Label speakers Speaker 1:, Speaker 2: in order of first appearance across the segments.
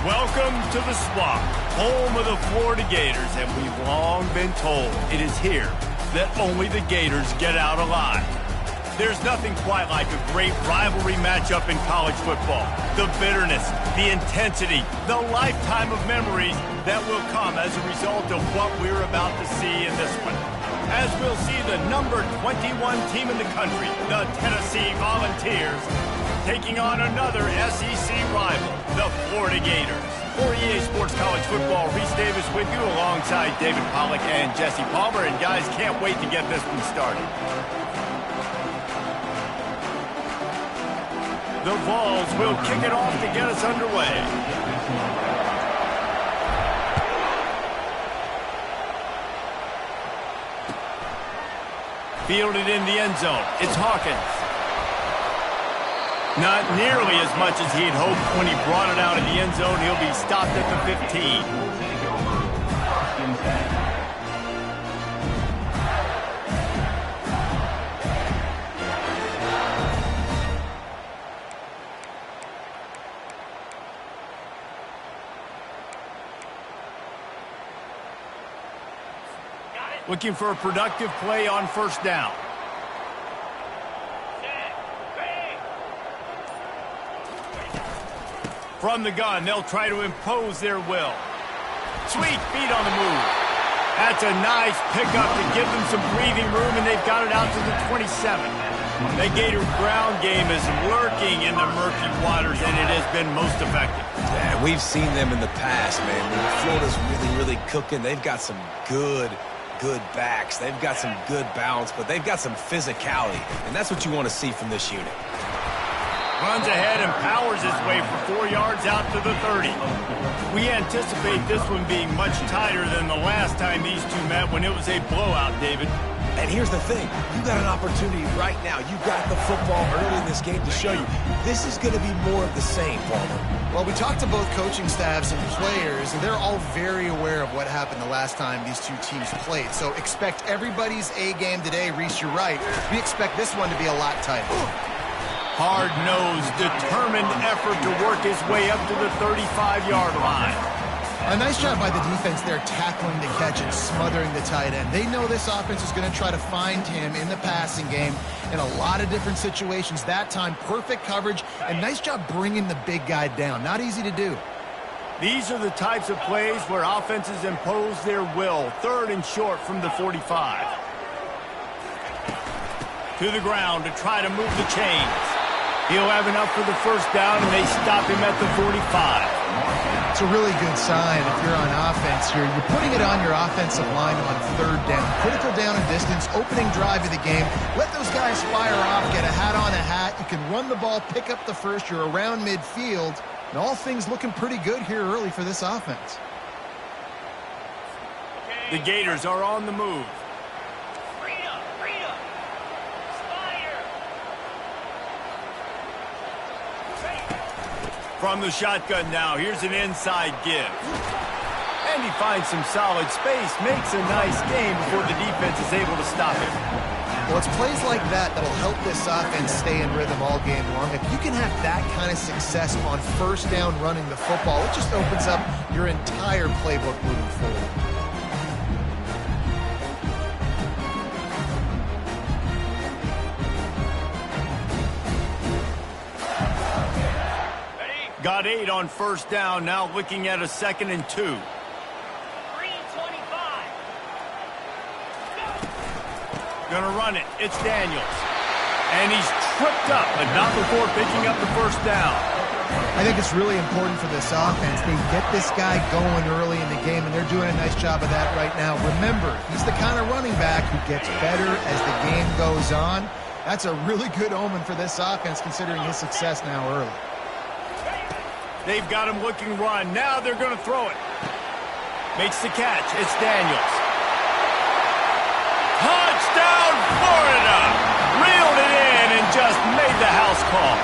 Speaker 1: Welcome to the Swamp, home of the Florida Gators, and we've long been told it is here that only the Gators get out alive. There's nothing quite like a great rivalry matchup in college football. The bitterness, the intensity, the lifetime of memories that will come as a result of what we're about to see in this one. As we'll see the number 21 team in the country, the Tennessee Volunteers, taking on another SEC rival, the Florida Gators. For EA Sports College Football, Reese Davis with you alongside David Pollack and Jesse Palmer. And guys, can't wait to get this one started. The Vols will kick it off to get us underway. Fielded in the end zone. It's Hawkins. Not nearly as much as he'd hoped when he brought it out in the end zone. He'll be stopped at the 15. Looking for a productive play on first down. From the gun, they'll try to impose their will. Sweet feet on the move. That's a nice pickup to give them some breathing room, and they've got it out to the 27. The Gator ground game is lurking in the murky waters, and it has been most effective.
Speaker 2: Yeah, we've seen them in the past, man. When Florida's really cooking, they've got some good backs. They've got some good balance, but they've got some physicality, and that's what you want to see from this unit.
Speaker 1: Runs ahead and powers his way for 4 yards out to the 30. We anticipate this one being much tighter than the last time these two met when it was a blowout, David.
Speaker 2: And here's the thing. You got an opportunity right now. You got the football early in this game to show you. This is going to be more of the same, Palmer.
Speaker 3: Well, we talked to both coaching staffs and players, and they're all very aware of what happened the last time these two teams played. So expect everybody's A game today. Reese, you're right. We expect this one to be a lot tighter.
Speaker 1: Hard-nosed, determined effort to work his way up to the 35-yard line.
Speaker 3: A nice job by the defense there tackling the catch and smothering the tight end. They know this offense is going to try to find him in the passing game in a lot of different situations. That time, perfect coverage, and nice job bringing the big guy down. Not easy to do.
Speaker 1: These are the types of plays where offenses impose their will. Third and short from the 45. To the ground to try to move the chains. He'll have enough for the first down, and they stop him at the 45.
Speaker 3: It's a really good sign if you're on offense here. You're putting it on your offensive line on third down. Critical down and distance, opening drive of the game. Let those guys fire off, get a hat on a hat. You can run the ball, pick up the first. You're around midfield. And all things looking pretty good here early for this offense.
Speaker 1: The Gators are on the move. From the shotgun now, here's an inside give. And he finds some solid space, makes a nice game before the defense is able to stop him.
Speaker 3: Well, it's plays like that that'll help this offense stay in rhythm all game long. If you can have that kind of success on first down running the football, it just opens up your entire playbook moving forward.
Speaker 1: Got 8 on first down, now looking at a 2nd and 2. Gonna run it, it's Daniels. And he's tripped up, but not before picking up the first down.
Speaker 3: I think it's really important for this offense. They get this guy going early in the game, and they're doing a nice job of that right now. Remember, he's the kind of running back who gets better as the game goes on. That's a really good omen for this offense, considering his success now early.
Speaker 1: They've got him looking run. Now they're going to throw it. Makes the catch. It's Daniels. Touchdown, Florida! Reeled it in and just made the house call.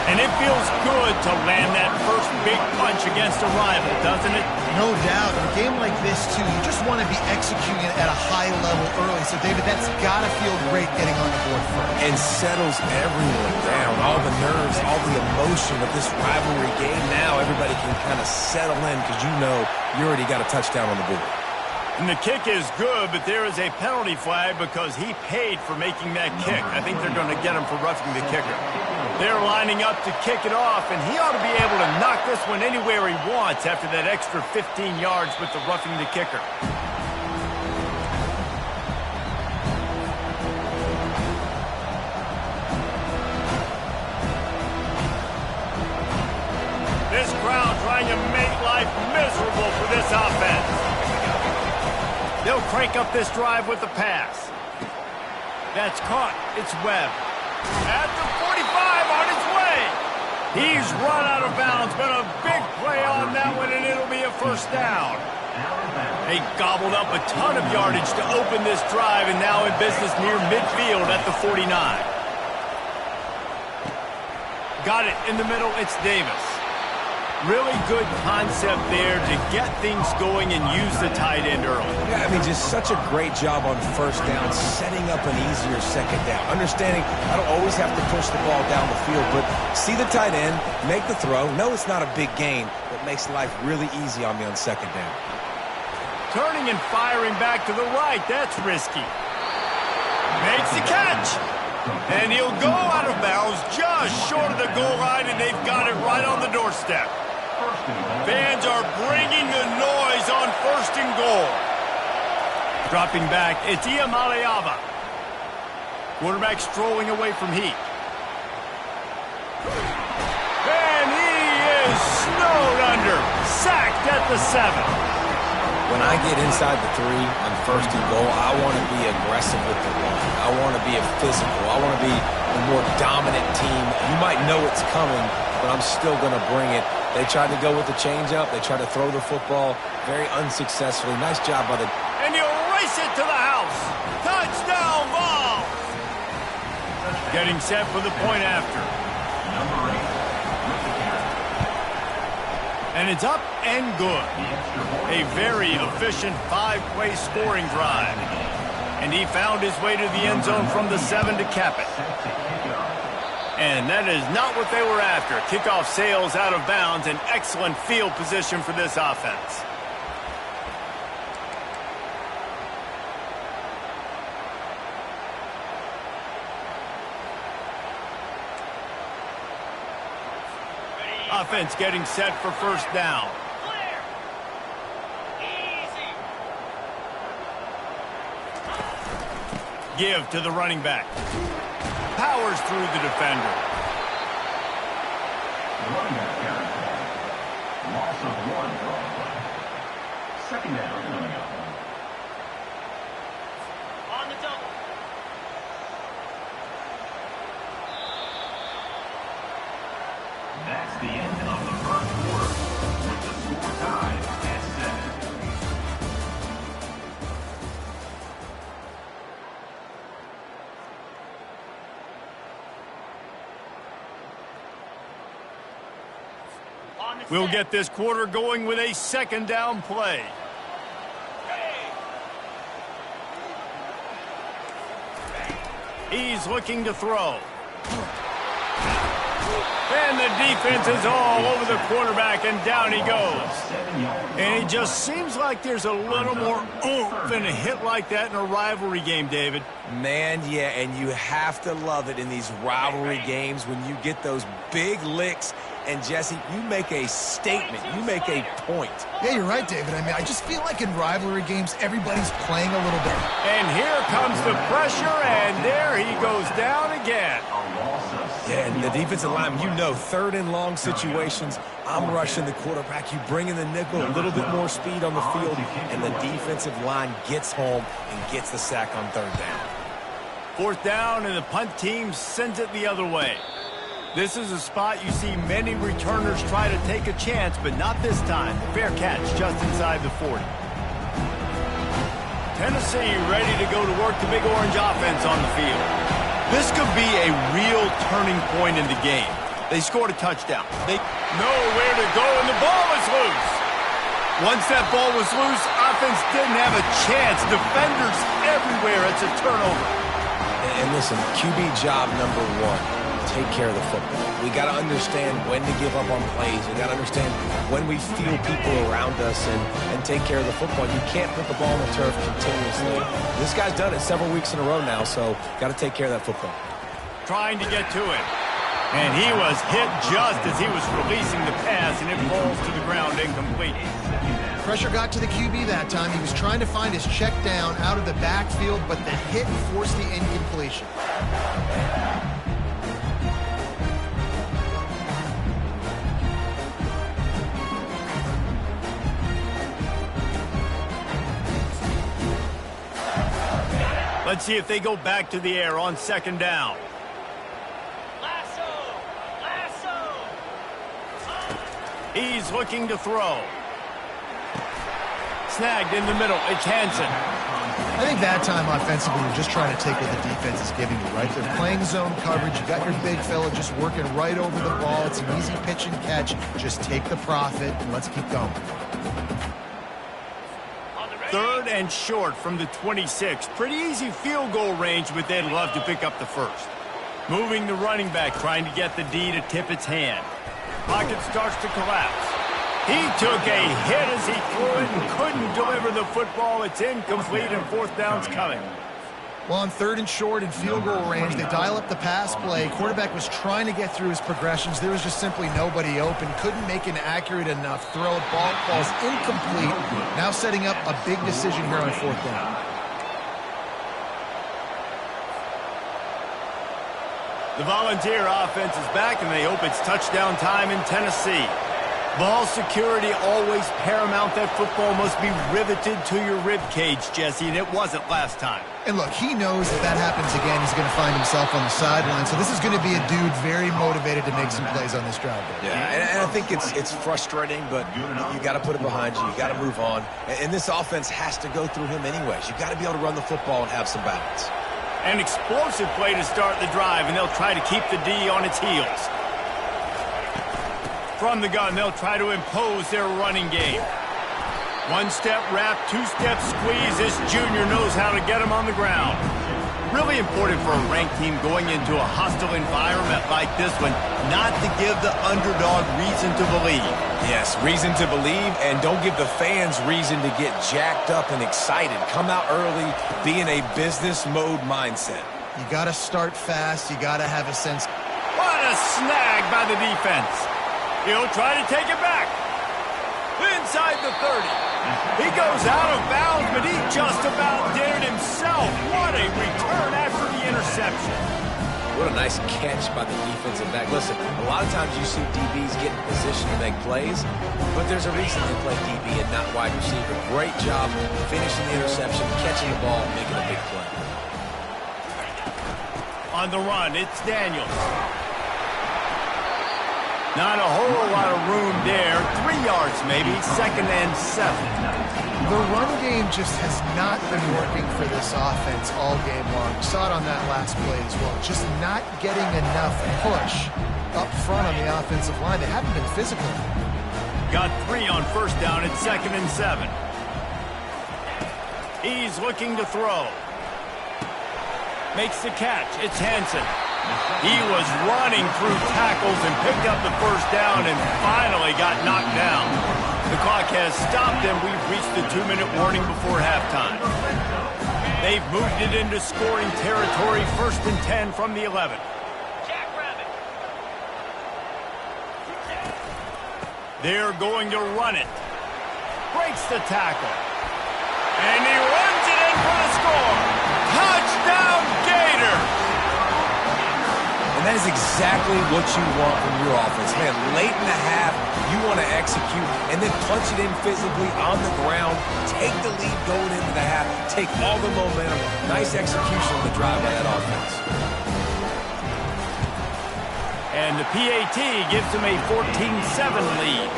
Speaker 1: And it feels good to land that first big punch against a rival, doesn't it?
Speaker 3: No doubt. In a game like this, too, you just want to be executing at a high level early. So, David, that's got to feel great getting on the board first.
Speaker 2: And settles everyone down. All the nerves, all the emotion of this rivalry game. Now everybody can kind of settle in because you know you already got a touchdown on the board.
Speaker 1: And the kick is good, but there is a penalty flag because he paid for making that kick. I think they're going to get him for roughing the kicker. They're lining up to kick it off, and he ought to be able to knock this one anywhere he wants after that extra 15 yards with the roughing the kicker. This crowd trying to make life miserable for this offense. They'll crank up this drive with the pass. That's caught. It's Webb. At the 45, on his way. He's run out of bounds, but a big play on that one, and it'll be a first down. They gobbled up a ton of yardage to open this drive, and now in business near midfield at the 49. Got it in the middle. It's Davis. Really good concept there to get things going and use the tight end early.
Speaker 2: Yeah, I mean, just such a great job on first down, setting up an easier second down. Understanding I don't always have to push the ball down the field, but see the tight end, make the throw. No, it's not a big gain, but makes life really easy on me on second down.
Speaker 1: Turning and firing back to the right, that's risky. Makes the catch. And he'll go out of bounds just short of the goal line, and they've got it right on the doorstep. Fans are bringing the noise on first and goal. Dropping back, it's Iamaleava. Quarterback strolling away from Heat. And he is snowed under. Sacked at the 7.
Speaker 2: When I get inside the 3 on first and goal, I want to be aggressive with the run. I want to be a physical. I want to be a more dominant team. You might know it's coming, but I'm still going to bring it. They tried to go with the changeup. They tried to throw the football very unsuccessfully. Nice job by the...
Speaker 1: And he'll race it to the house. Touchdown, ball. Getting set for the point after. And it's up and good. A very efficient 5-play scoring drive. And he found his way to the end zone from the 7 to cap it. And that is not what they were after. Kickoff sails out of bounds, and excellent field position for this offense. Offense getting set for first down.
Speaker 4: Clear. Easy.
Speaker 1: Give to the running back. Powers through the defender.
Speaker 5: Running back carry. Loss of 1 drawing play. Second down coming up.
Speaker 4: On the double.
Speaker 5: That's the end of the first quarter, with the score tied at 7.
Speaker 4: On the
Speaker 1: We'll
Speaker 4: set.
Speaker 1: get this quarter going with a second down play. He's looking to throw. And the defense is all over the quarterback, and down he goes. And it just seems like there's a little more oomph in a hit like that in a rivalry game, David.
Speaker 2: Man, yeah, and you have to love it in these rivalry games when you get those big licks. And, Jesse, you make a statement. You make a point.
Speaker 3: Yeah, you're right, David. I mean, I just feel like in rivalry games, everybody's playing a little bit.
Speaker 1: And here comes the pressure, and there he goes down again.
Speaker 2: Yeah, and the defensive lineman, you know, third and long situations, I'm rushing the quarterback. You bring in the nickel, a little bit more speed on the field, and the defensive line gets home and gets the sack on third down.
Speaker 1: Fourth down, and the punt team sends it the other way. This is a spot you see many returners try to take a chance, but not this time. The fair catch just inside the 40. Tennessee ready to go to work the Big Orange offense on the field. This could be a real turning point in the game. They scored a touchdown. They know where to go, and the ball is loose. Once that ball was loose, offense didn't have a chance. Defenders everywhere. It's a turnover.
Speaker 2: And listen, QB job number one, take care of the football. We got to understand when to give up on plays. We got to understand when we feel people around us and take care of the football. You can't put the ball on the turf continuously. This guy's done it several weeks in a row now, so got to take care of that football.
Speaker 1: Trying to get to it. And he was hit just as he was releasing the pass, and it falls to the ground incomplete.
Speaker 3: Pressure got to the QB that time. He was trying to find his check down out of the backfield, but the hit forced the incompletion.
Speaker 1: Let's see if they go back to the air on second down. He's looking to throw. Snagged in the middle. It's Hansen.
Speaker 3: I think that time offensively, you're just trying to take what the defense is giving you, right? They're playing zone coverage. You got your big fella just working right over the ball. It's an easy pitch and catch. Just take the profit and let's keep going.
Speaker 1: 3rd and short from the 26. Pretty easy field goal range, but they'd love to pick up the first. Moving the running back, trying to get the D to tip its hand. Pocket starts to collapse. He took a hit as he threw it and couldn't deliver the football. It's incomplete, and 4th down's coming.
Speaker 3: Well, on 3rd and short in field goal range, they dial up the pass play. Quarterback was trying to get through his progressions. There was just simply nobody open. Couldn't make an accurate enough throw. Ball falls incomplete. Now setting up a big decision here on 4th down.
Speaker 1: The Volunteer offense is back, and they hope it's touchdown time in Tennessee. Ball security always paramount. That football must be riveted to your rib cage, Jesse, and it wasn't last time.
Speaker 3: And look, he knows if that happens again, he's going to find himself on the sideline. So this is going to be a dude very motivated to make some plays on this drive.
Speaker 2: Yeah, and I think it's frustrating, but you got to put it behind you. You got to move on. And this offense has to go through him anyways. You got to be able to run the football and have some balance.
Speaker 1: An explosive play to start the drive, and they'll try to keep the D on its heels. From the gun, they'll try to impose their running game. 1-step wrap, 2-step squeeze. This junior knows how to get him on the ground. Really important for a ranked team going into a hostile environment like this one, not to give the underdog reason to believe.
Speaker 2: Yes, reason to believe, and don't give the fans reason to get jacked up and excited. Come out early, be in a business mode mindset.
Speaker 3: You got to start fast. You got to have a sense.
Speaker 1: What a snag by the defense. He'll try to take it back. Inside the 30. He goes out of bounds, but he just about did it himself. What a return after the interception.
Speaker 2: What a nice catch by the defensive back. Listen, a lot of times you see DBs get in position to make plays, but there's a reason they play DB and not wide receiver. Great job finishing the interception, catching the ball, making a big play.
Speaker 1: On the run, it's Daniels. Not a whole lot of room there. 3 yards maybe, 2nd and 7.
Speaker 3: The run game just has not been working for this offense all game long. We saw it on that last play as well. Just not getting enough push up front on the offensive line. They haven't been physical.
Speaker 1: Got 3 on 1st down. It's 2nd and 7. He's looking to throw. Makes the catch. It's Hansen. He was running through tackles and picked up the 1st down and finally got knocked down. The clock has stopped, and we've reached the 2-minute warning before halftime. They've moved it into scoring territory, 1st and 10 from the 11. They're going to run it. Breaks the tackle. And he runs it in for the score. Touchdown, Gators!
Speaker 2: And that is exactly what you want from your offense. Man, late in the half, you want to execute and then punch it in physically on the ground. Take the lead going into the half. Take all the momentum. Nice execution on the drive by that offense.
Speaker 1: And the PAT gives them a 14-7 lead.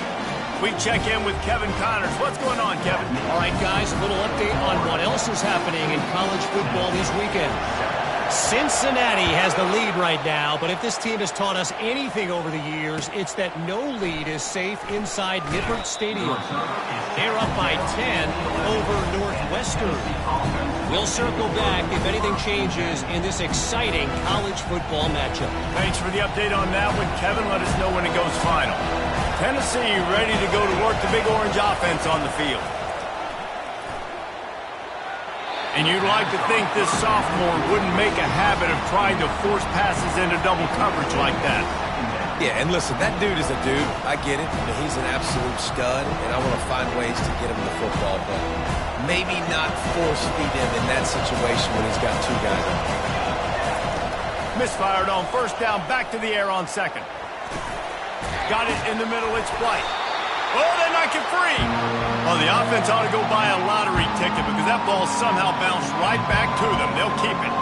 Speaker 1: We check in with Kevin Connors. What's going on, Kevin?
Speaker 6: All right, guys, a little update on what else is happening in college football this weekend. Cincinnati has the lead right now, but if this team has taught us anything over the years, it's that no lead is safe inside Nippert Stadium. They're up by 10 over Northwestern. We'll circle back if anything changes in this exciting college football matchup.
Speaker 1: Thanks for the update on that one, Kevin. Let us know when it goes final. Tennessee ready to go to work the Big Orange offense on the field. And you'd like to think this sophomore wouldn't make a habit of trying to force passes into double coverage like that.
Speaker 2: Yeah, and listen, that dude is a dude. I get it. He's an absolute stud, and I want to find ways to get him the football, but maybe not force feed him in that situation when he's got two guys on.
Speaker 1: Misfired on first down, back to the air on second. Got it in the middle, it's White. Oh, they knock it free. Well, the offense ought to go buy a lottery ticket because that ball somehow bounced right back to them. They'll keep it.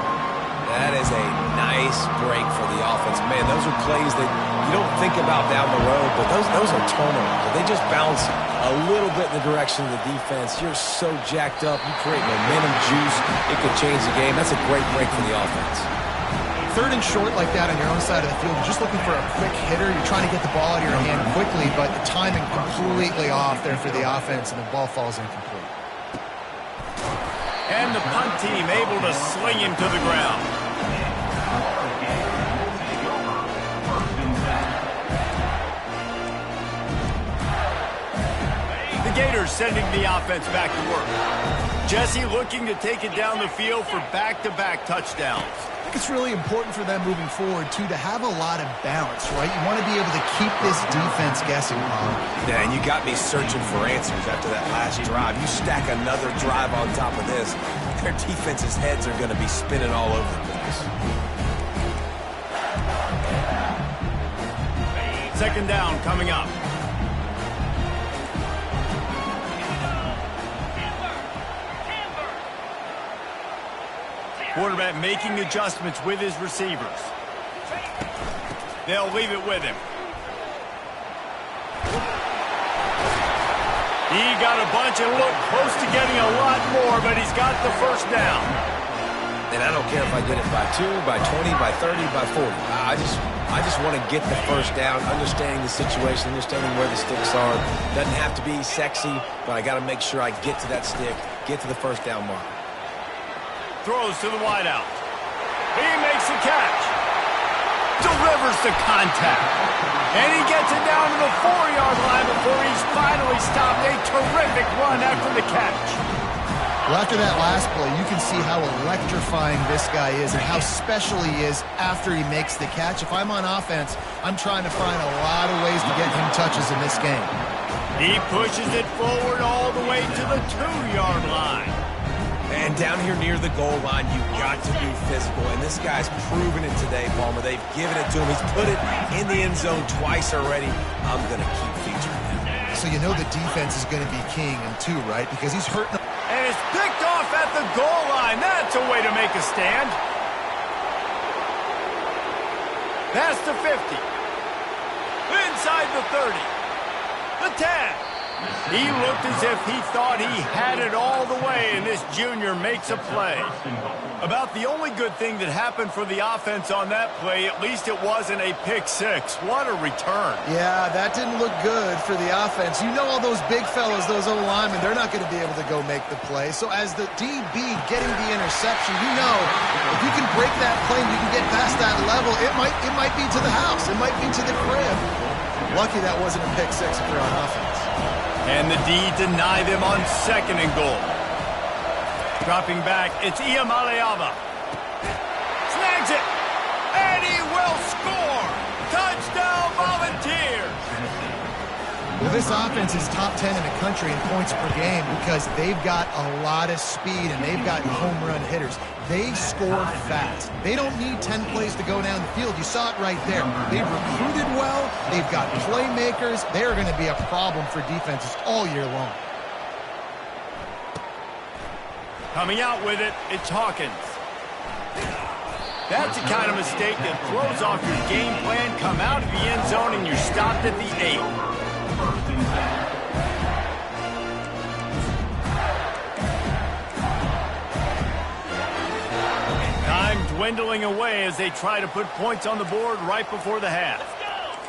Speaker 2: That is a nice break for the offense. Man, those are plays that you don't think about down the road, but those are turnovers. They just bounce a little bit in the direction of the defense. You're so jacked up. You create momentum juice. It could change the game. That's a great break for the offense.
Speaker 3: Third and short like that on your own side of the field, you're just looking for a quick hitter. You're trying to get the ball out of your hand quickly, but the timing completely off there for the offense, and the ball falls incomplete.
Speaker 1: And the punt team able to sling him to the ground. The Gators sending the offense back to work. Jesse looking to take it down the field for back-to-back touchdowns.
Speaker 3: I think it's really important for them moving forward, too, to have a lot of balance, right? You want to be able to keep this defense guessing, Bob.
Speaker 2: Yeah, and you got me searching for answers after that last drive. You stack another drive on top of this, their defense's heads are going to be spinning all over the place.
Speaker 1: Second down coming up. Quarterback making adjustments with his receivers. They'll leave it with him. He got a bunch and looked close to getting a lot more, but he's got the first down.
Speaker 2: And I don't care if I get it by 2, by 20, by 30, by 40. I just want to get the first down, understanding the situation, understanding where the sticks are. Doesn't have to be sexy, but I got to make sure I get to that stick, get to the first down mark.
Speaker 1: Throws to the wideout. He makes the catch. Delivers the contact. And he gets it down to the 4-yard line before he's finally stopped. A terrific run after the catch.
Speaker 3: Well, after that last play, you can see how electrifying this guy is and how special he is after he makes the catch. If I'm on offense, I'm trying to find a lot of ways to get him touches in this game.
Speaker 1: He pushes it forward all the way to the 2-yard line.
Speaker 2: And down here near the goal line, you've got to be physical. And this guy's proven it today, Palmer. They've given it to him. He's put it in the end zone twice already. I'm going to keep featuring him.
Speaker 3: So you know the defense is going to be king in two, right? Because he's hurting.
Speaker 1: And it's picked off at the goal line. That's a way to make a stand. That's the 50. Inside the 30. The 10. He looked as if he thought he had it all the way, and this junior makes a play. About the only good thing that happened for the offense on that play, at least it wasn't a pick six. What a return.
Speaker 3: Yeah, that didn't look good for the offense. You know all those big fellas, those O-linemen, they're not going to be able to go make the play. So as the DB getting the interception, you know if you can break that play and you can get past that level, it might be to the house. It might be to the crib. Lucky that wasn't a pick six if you're on offense.
Speaker 1: And the D deny them on second and goal. Dropping back, it's Iamaleava. Snags it, and he will score. Touchdown Volunteers.
Speaker 3: Well, this offense is top 10 in the country in points per game because they've got a lot of speed and they've got home run hitters. They score fast. They don't need 10 plays to go down the field. You saw it right there. They've recruited well. They've got playmakers. They're going to be a problem for defenses all year long.
Speaker 1: Coming out with it, it's Hawkins. That's the kind of mistake that throws off your game plan. Come out of the end zone and you're stopped at the 8. dwindling away as they try to put points on the board right before the half.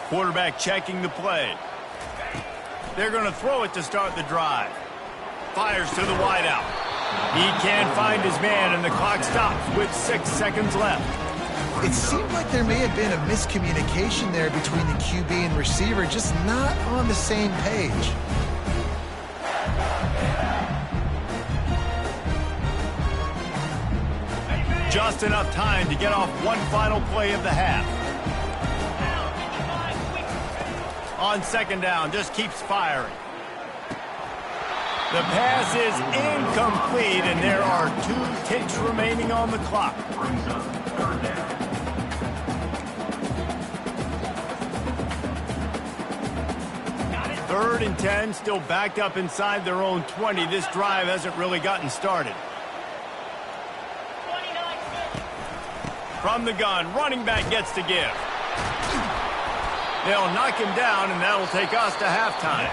Speaker 1: Quarterback checking the play. They're going to throw it to start the drive. Fires to the wideout. He can't find his man, and the clock stops with 6 seconds left.
Speaker 3: It seemed like there may have been a miscommunication there between the QB and receiver, just not on the same page.
Speaker 1: Just enough time to get off one final play of the half. On second down, just keeps firing. The pass is incomplete, and there are 2 ticks remaining on the clock.
Speaker 5: Brings up third down.
Speaker 1: Third and 10, still backed up inside their own 20. This drive hasn't really gotten started. From the gun, running back gets to give. They'll knock him down, and that'll take us to halftime.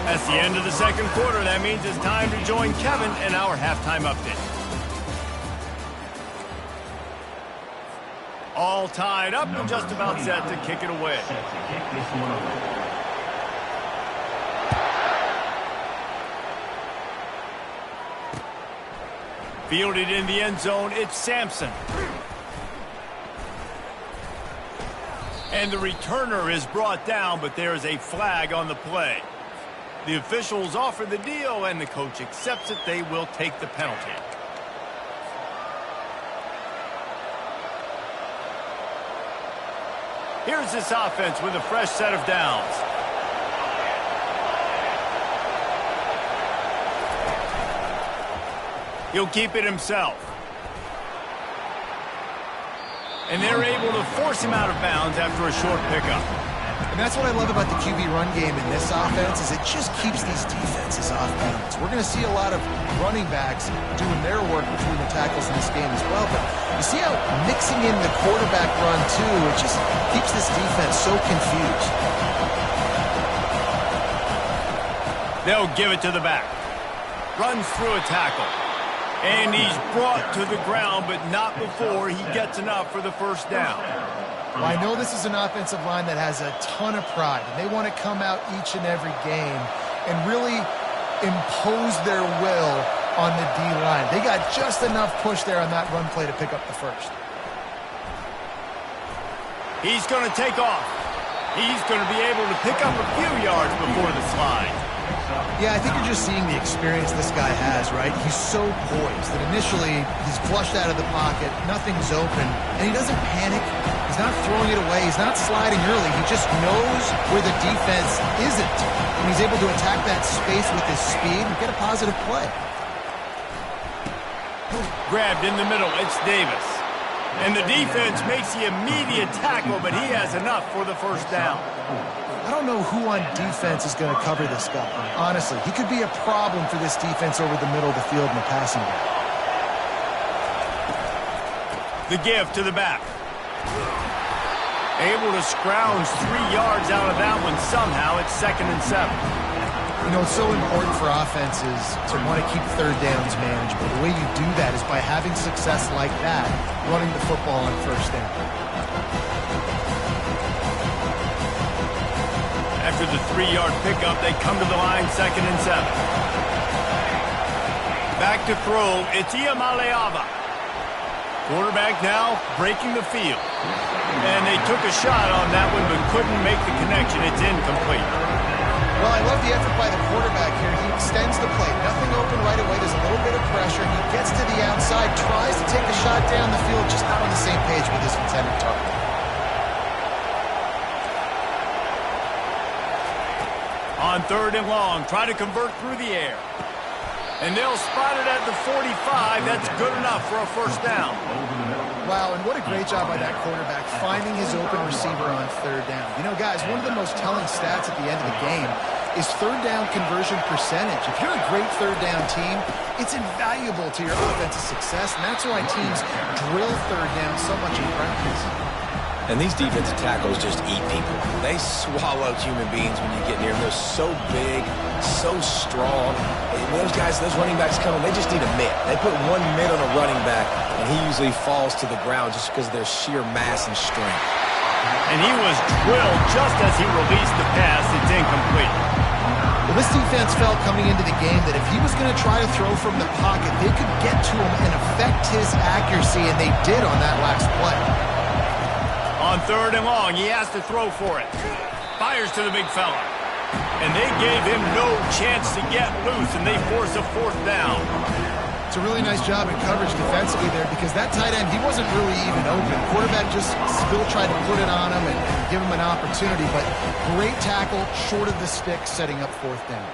Speaker 1: That's the end of the second quarter. That means it's time to join Kevin in our halftime update. All tied up and just about set to kick it away.
Speaker 5: Set to kick this one away.
Speaker 1: Fielded in the end zone, it's Sampson. And the returner is brought down, but there is a flag on the play. The officials offer the deal, and the coach accepts it. They will take the penalty. Here's this offense with a fresh set of downs. He'll keep it himself. And they're able to force him out of bounds after a short pickup.
Speaker 3: And that's what I love about the QB run game in this offense, is it just keeps these defenses off balance. We're going to see a lot of running backs doing their work between the tackles in this game as well. But you see how mixing in the quarterback run, too, it just keeps this defense so confused.
Speaker 1: They'll give it to the back. Runs through a tackle. And he's brought to the ground, but not before he gets enough for the first down.
Speaker 3: Well, I know this is an offensive line that has a ton of pride, and they want to come out each and every game and really impose their will on the D-line. They got just enough push there on that run play to pick up the first.
Speaker 1: He's going to take off. He's going to be able to pick up a few yards before the slide.
Speaker 3: Yeah, I think you're just seeing the experience this guy has, right? He's so poised that initially he's flushed out of the pocket, nothing's open, and he doesn't panic. He's not throwing it away. He's not sliding early. He just knows where the defense isn't, and he's able to attack that space with his speed and get a positive play.
Speaker 1: Grabbed in the middle, it's Davis. And the defense makes the immediate tackle, but he has enough for the first down.
Speaker 3: I don't know who on defense is going to cover this guy. Honestly, he could be a problem for this defense over the middle of the field in the passing game.
Speaker 1: The give to the back. Able to scrounge 3 yards out of that one somehow. It's 2nd and 7.
Speaker 3: You know, it's so important for offenses to want to keep third downs manageable. The way you do that is by having success like that, running the football on first down.
Speaker 1: After the 3-yard pickup, they come to the line, 2nd and 7. Back to throw, it's Iamaleava. Quarterback now breaking the field. And they took a shot on that one, but couldn't make the connection. It's incomplete.
Speaker 3: Well, I love the effort by the quarterback here. He extends the play. Nothing open right away. There's a little bit of pressure. He gets to the outside, tries to take a shot down the field, just not on the same page with his intended target.
Speaker 1: On 3rd and long, try to convert through the air. And they'll spot it at the 45. That's good enough for a first down.
Speaker 3: Wow, and what a great job by that quarterback finding his open receiver on 3rd down. You know, guys, one of the most telling stats at the end of the game is 3rd down conversion percentage. If you're a great 3rd down team, it's invaluable to your offensive success, and that's why teams drill 3rd down so much in practice.
Speaker 2: And these defensive tackles just eat people. They swallow human beings when you get near them. They're so big, so strong. And those guys, those running backs coming, they just need a mitt. They put one mitt on a running back, and he usually falls to the ground just because of their sheer mass and strength.
Speaker 1: And he was drilled just as he released the pass. It's incomplete.
Speaker 3: Well, this defense felt coming into the game that if he was going to try to throw from the pocket, they could get to him and affect his accuracy, and they did on that last play.
Speaker 1: On 3rd and long, he has to throw for it. Fires to the big fella. And they gave him no chance to get loose, and they force a 4th down.
Speaker 3: It's a really nice job in coverage defensively there because that tight end, he wasn't really even open. Quarterback just still tried to put it on him and give him an opportunity, but great tackle, short of the stick, setting up 4th down.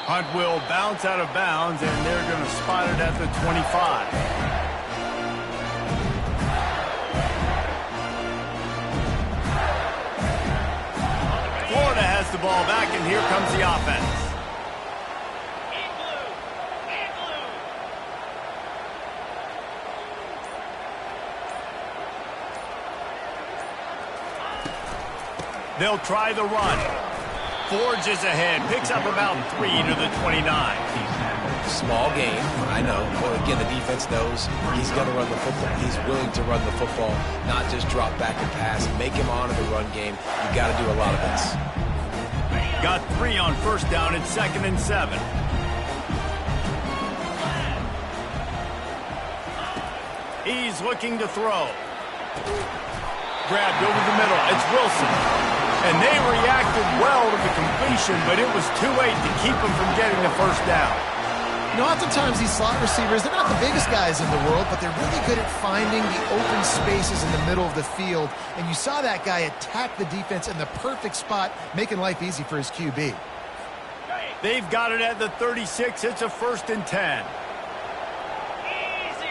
Speaker 1: Hunt will bounce out of bounds, and they're going to spot it at the 25. Florida has the ball back, and here comes the offense. They'll try the run. Forges ahead, picks up about 3 to the 29.
Speaker 2: Small game, I know. But again, the defense knows he's going to run the football. He's willing to run the football, not just drop back and pass. Make him honor the run game. You got to do a lot of this.
Speaker 1: Got 3 on 1st down. It's 2nd and 7. He's looking to throw. Grabbed over the middle. It's Wilson. And they reacted well to the completion, but it was too late to keep him from getting the 1st down.
Speaker 3: You know, oftentimes these slot receivers, they're not the biggest guys in the world, but they're really good at finding the open spaces in the middle of the field. And you saw that guy attack the defense in the perfect spot, making life easy for his QB.
Speaker 1: They've got it at the 36. It's a 1st and 10.
Speaker 4: Easy.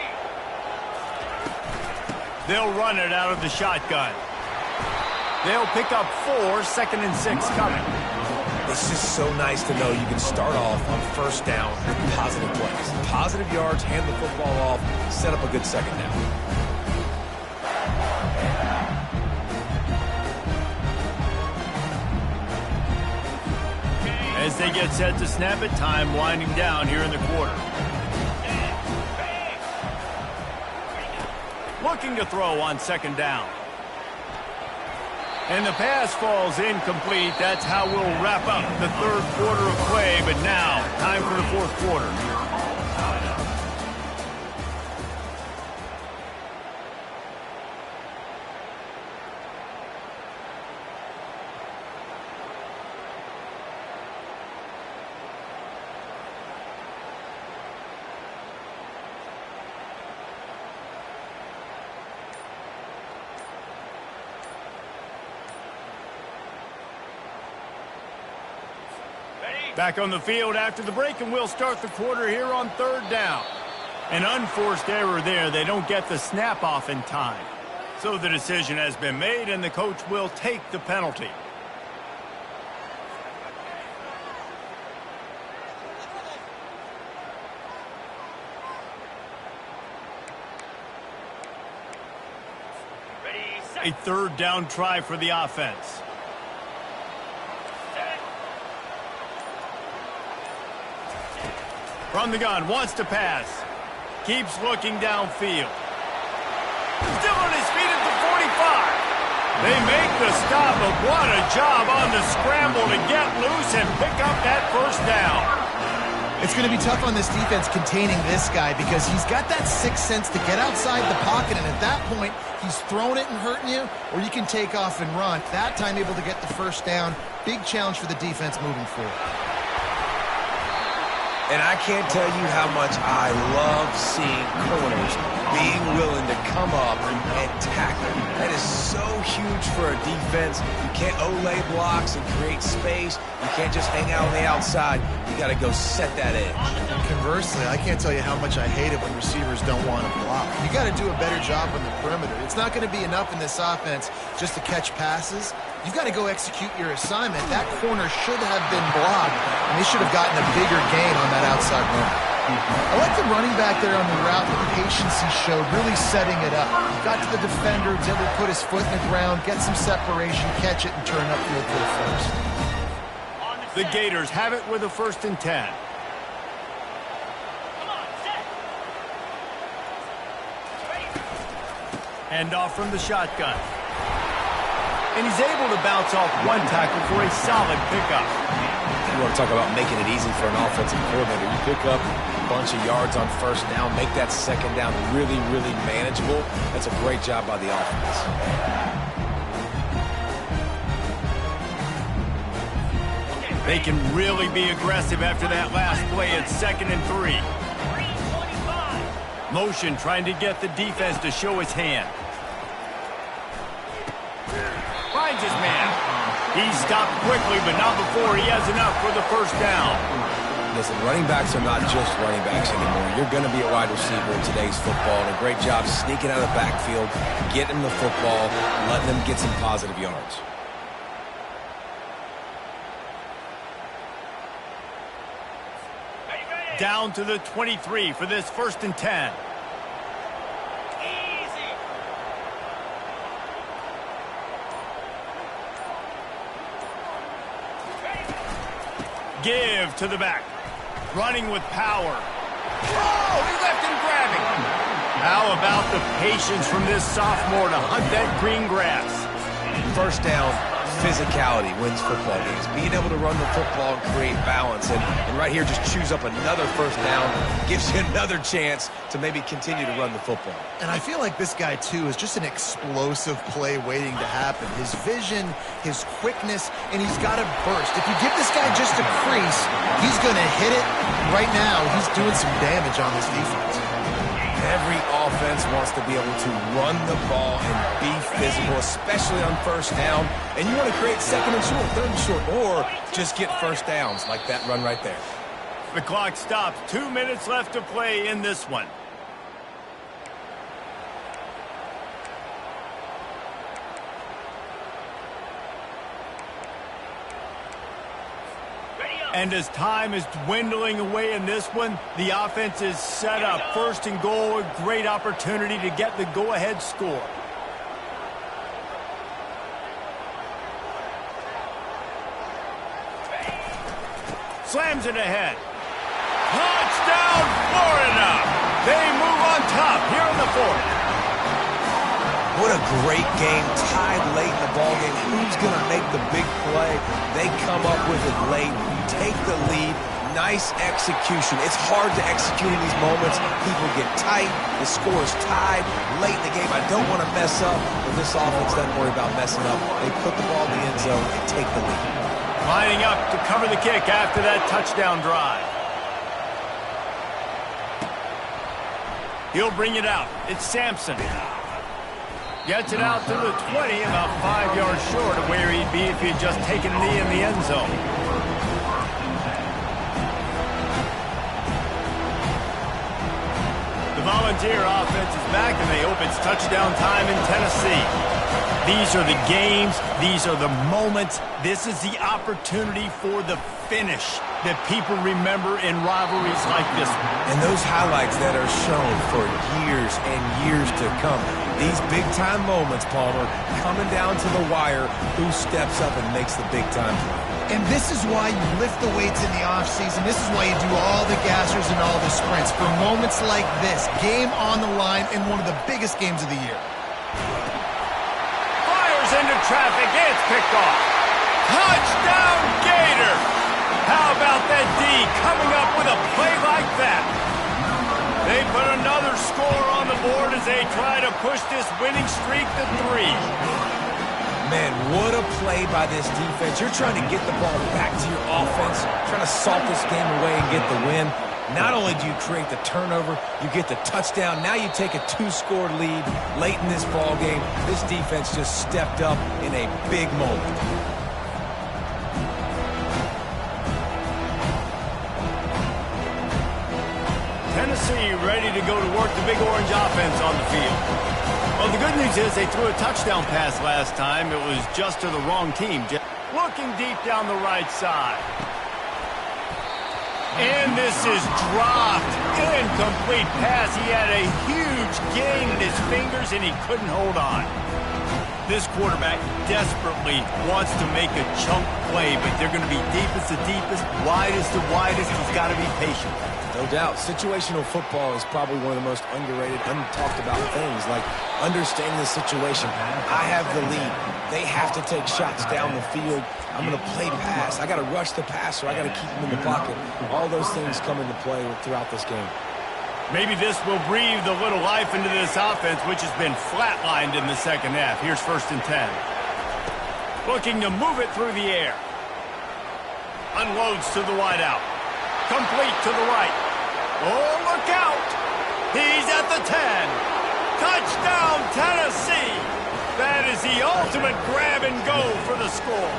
Speaker 1: They'll run it out of the shotgun. They'll pick up 4, 2nd and 6 coming.
Speaker 2: It's just so nice to know you can start off on 1st down with positive plays. Positive yards, hand the football off, set up a good 2nd down.
Speaker 1: As they get set to snap it, time winding down here in the quarter. Looking to throw on 2nd down. And the pass falls incomplete. That's how we'll wrap up the 3rd quarter of play. But now, time for the 4th quarter. Back on the field after the break, and we'll start the quarter here on 3rd down. An unforced error there. They don't get the snap off in time. So the decision has been made, and the coach will take the penalty. A 3rd down try for the offense. From the gun, wants to pass. Keeps looking downfield. Still on his feet at the 45. They make the stop, but what a job on the scramble to get loose and pick up that 1st down.
Speaker 3: It's going to be tough on this defense containing this guy because he's got that 6th sense to get outside the pocket, and at that point, he's throwing it and hurting you, or you can take off and run. That time able to get the 1st down. Big challenge for the defense moving forward.
Speaker 2: And I can't tell you how much I love seeing corners being willing to come up and tackle. That is so huge for a defense. You can't Olay blocks and create space. You can't just hang out on the outside. You got to go set that edge.
Speaker 3: Conversely, I can't tell you how much I hate it when receivers don't want to block. You got to do a better job on the perimeter. It's not going to be enough in this offense just to catch passes. You've got to go execute your assignment. That corner should have been blocked, and they should have gotten a bigger gain on that outside run. I like the running back there on the route, the patience he showed, really setting it up. He got to the defender, was able to put his foot in the ground, get some separation, catch it, and turn upfield for the first.
Speaker 1: The Gators have it with a 1st and 10. Hand off from the shotgun. And he's able to bounce off one tackle for a solid pickup.
Speaker 2: You want to talk about making it easy for an offensive coordinator. You pick up a bunch of yards on 1st down, make that 2nd down really, really manageable. That's a great job by the offense.
Speaker 1: They can really be aggressive after that last play at 2nd and 3. Motion trying to get the defense to show his hand. Finds his man. He stopped quickly, but not before he has enough for the 1st down.
Speaker 2: Listen, running backs are not just running backs anymore. You're going to be a wide receiver in today's football, and a great job sneaking out of the backfield, getting the football, letting them get some positive yards.
Speaker 1: Down to the 23 for this 1st and 10. Give to the back. Running with power. Oh, he left him grabbing. How about the patience from this sophomore to hunt that green grass?
Speaker 2: 1st down, physicality wins football games. Being able to run the football and create balance. And right here, just choose up another 1st down. Gives you another chance to maybe continue to run the football.
Speaker 3: And I feel like this guy, too, is just an explosive play waiting to happen. His vision, his quickness, and he's got a burst. If you give this guy just a crease, he's going to hit it. Right now, he's doing some damage on this defense.
Speaker 2: Every offense wants to be able to run the ball and be physical, especially on 1st down. And you want to create 2nd and short, 3rd and short, or just get 1st downs like that run right there.
Speaker 1: The clock stops. 2 minutes left to play in this one. And as time is dwindling away in this one, the offense is set up. 1st and goal, a great opportunity to get the go-ahead score. Slams it ahead. Touchdown, Florida! They move on top here in the 4th.
Speaker 2: What a great game, tied late in the ballgame. Who's going to make the big play? They come up with it late, take the lead. Nice execution. It's hard to execute in these moments. People get tight. The score is tied late in the game. I don't want to mess up, but this offense doesn't worry about messing up. They put the ball in the end zone and take the lead.
Speaker 1: Lining up to cover the kick after that touchdown drive. He'll bring it out. It's Sampson. Gets it out to the 20, about 5 yards short of where he'd be if he had just taken a knee in the end zone. The Volunteer offense is back, and they hope it's touchdown time in Tennessee. These are the games. These are the moments. This is the opportunity for the finish that people remember in rivalries like this one.
Speaker 2: And those highlights that are shown for years and years to come. These big-time moments, Palmer, coming down to the wire, who steps up and makes the big-time play.
Speaker 3: And this is why you lift the weights in the offseason. This is why you do all the gassers and all the sprints. For moments like this, game on the line in one of the biggest games of the year.
Speaker 1: Fires into traffic. It's picked off. Touchdown, Gator! How about that D coming up with a play like that? They put another score on the board as they try to push this winning streak to 3.
Speaker 2: Man, what a play by this defense. You're trying to get the ball back to your offense, trying to salt this game away and get the win. Not only do you create the turnover, you get the touchdown. Now you take a 2-score lead late in this ball game. This defense just stepped up in a big moment.
Speaker 1: Tennessee ready to go to work the Big Orange offense on the field. Well, the good news is they threw a touchdown pass last time. It was just to the wrong team. Looking deep down the right side. And this is dropped. Incomplete pass. He had a huge gain in his fingers, and he couldn't hold on. This quarterback desperately wants to make a chunk play, but they're going to be deepest to deepest, widest to widest. He's got to be patient.
Speaker 2: No doubt. Situational football is probably one of the most underrated, untalked about things, like understanding the situation. I have the lead. They have to take shots down the field. I'm going to play pass. I got to rush the passer. I got to keep him in the pocket. All those things come into play throughout this game.
Speaker 1: Maybe this will breathe a little life into this offense, which has been flatlined in the second half. Here's 1st and 10. Looking to move it through the air. Unloads to the wideout. Complete to the right. Oh, look out! He's at the 10. Touchdown, Tennessee! That is the ultimate grab and go for the score.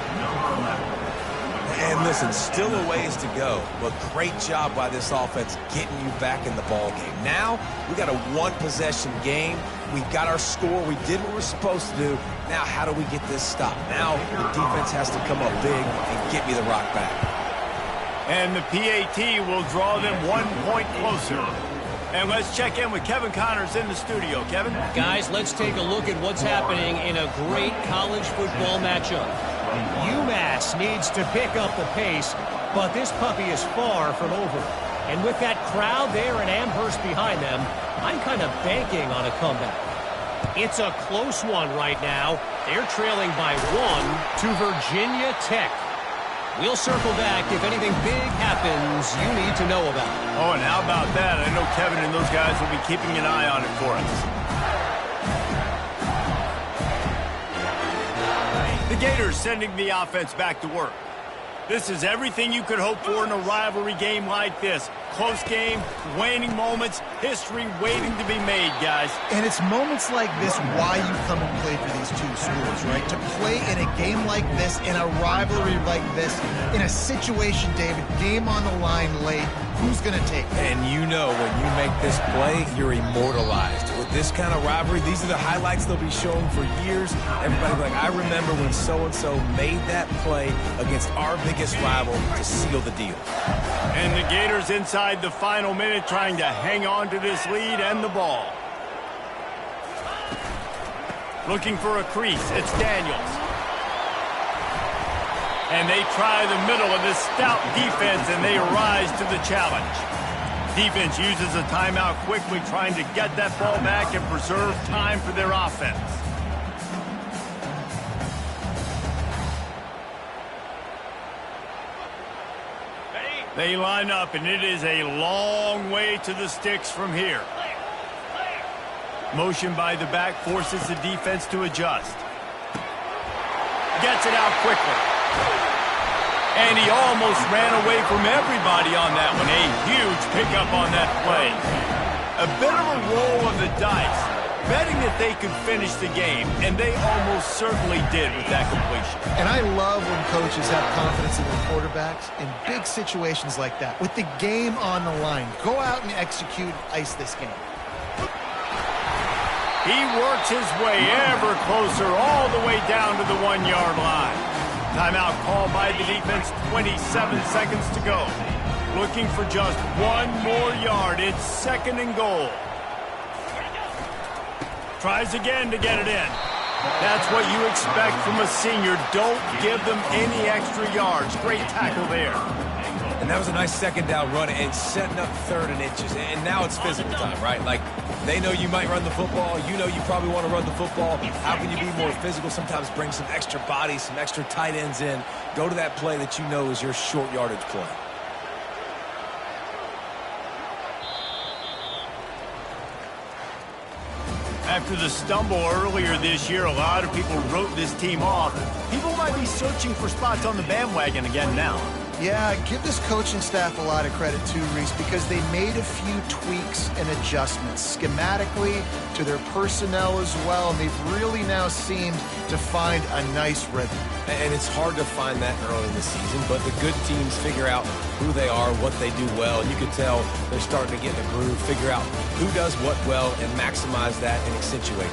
Speaker 2: And listen, still a ways to go, but great job by this offense getting you back in the ball game. Now, we got a one-possession game. We got our score. We did what we're supposed to do. Now, how do we get this stopped? Now, the defense has to come up big and get me the rock back.
Speaker 1: And the PAT will draw them 1 point closer. And let's check in with Kevin Connors in the studio. Kevin?
Speaker 6: Guys, let's take a look at what's happening in a great college football matchup. UMass needs to pick up the pace, but this puppy is far from over. And with that crowd there in Amherst behind them, I'm kind of banking on a comeback. It's a close one right now. They're trailing by 1 to Virginia Tech. We'll circle back if anything big happens you need to know about.
Speaker 1: Oh, and how about that? I know Kevin and those guys will be keeping an eye on it for us. The Gators sending the offense back to work. This is everything you could hope for in a rivalry game like this. Close game, waning moments, history waiting to be made, guys.
Speaker 3: And it's moments like this why you come and play for these two schools, right? To play in a game like this, in a rivalry like this, in a situation, David, game on the line late, who's going to take it?
Speaker 2: And you know when you make this play, you're immortalized. With this kind of rivalry, these are the highlights they'll be showing for years. Everybody will be like, I remember when so-and-so made that play against our biggest rival to seal the deal.
Speaker 1: And the Gators inside the final minute trying to hang on to this lead and the ball. Looking for a crease. It's Daniels. And they try the middle of this stout defense, and they rise to the challenge. Defense uses a timeout quickly, trying to get that ball back and preserve time for their offense. They line up, and it is a long way to the sticks from here. Motion by the back forces the defense to adjust. Gets it out quickly. And he almost ran away from everybody on that one. A huge pickup on that play. A bit of a roll of the dice, betting that they could finish the game, and they almost certainly did with that completion.
Speaker 3: And I love when coaches have confidence in their quarterbacks in big situations like that. With the game on the line, go out and execute, ice this game.
Speaker 1: He works his way ever closer all the way down to the 1-yard line. Timeout called by the defense, 27 seconds to go. Looking for just 1 more yard. It's 2nd and goal. Tries again to get it in. That's what you expect from a senior. Don't give them any extra yards. Great tackle there.
Speaker 2: And that was a nice 2nd down run and setting up 3rd and inches. And now it's physical time, right? Like, they know you might run the football. You know you probably want to run the football. How can you be more physical? Sometimes bring some extra bodies, some extra tight ends in. Go to that play that you know is your short yardage play.
Speaker 1: After the stumble earlier this year, a lot of people wrote this team off. People might be searching for spots on the bandwagon again now.
Speaker 3: Yeah, give this coaching staff a lot of credit too, Reese, because they made a few tweaks and adjustments schematically to their personnel as well, and they've really now seemed to find a nice rhythm.
Speaker 2: And it's hard to find that early in the season, but the good teams figure out who they are, what they do well, and you can tell they're starting to get in a groove, figure out who does what well, and maximize that and accentuate